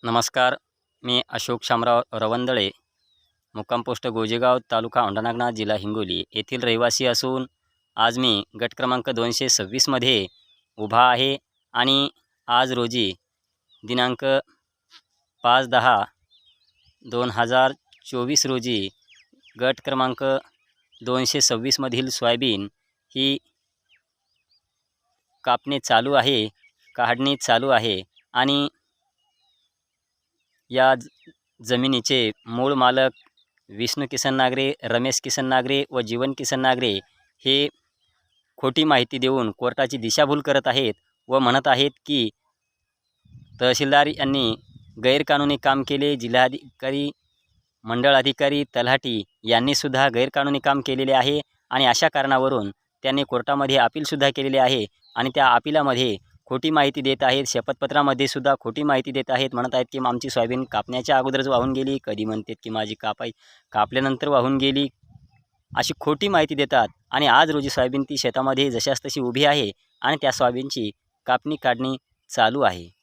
नमस्कार. मी अशोक शामराव रवंदळे, मुक्काम पोस्ट गोजेगाव, तालुका औंढा-नागनाथ, जिल्हा हिंगोली येथील रहिवासी असून आज मी गट क्रमांक 226 मध्ये उभा आहे आणि आज रोजी दिनांक 5/10/2024 रोजी गट क्रमांक 226 मधील सोयाबीन ही कापणी काढणी चालू आहे आणि या जमिनीचे मूळ मालक विष्णू किसन नागरे, रमेश किसन नागरे व जीवन किसन नागरे हे खोटी माहिती देऊन कोर्टाची दिशाभूल करत आहेत व म्हणत आहेत की तहसीलदार यांनी गैरकानूनी काम केले. जिल्हाधिकारी, मंडळ अधिकारी, तलाठी यांनीसुद्धा गैरकानूनी काम केलेले आहे आणि अशा कारणावरून त्यांनी कोर्टामध्ये अपीलसुद्धा केलेले आहे आणि त्या अपीलामध्ये खोटी माहिती देत आहेत. शपथपत्रामध्ये सुद्धा खोटी माहिती देत आहेत. म्हणत आहेत की आमची सोयाबीन कापण्याच्या अगोदरच वाहून गेली, कधी म्हणतात की माझी कापल्यानंतर वाहून गेली, अशी खोटी माहिती देतात आणि आज रोजी सोयाबीन ती शेतामध्ये जशास तशी उभी आहे आणि त्या सोयाबीनची काढणी चालू आहे.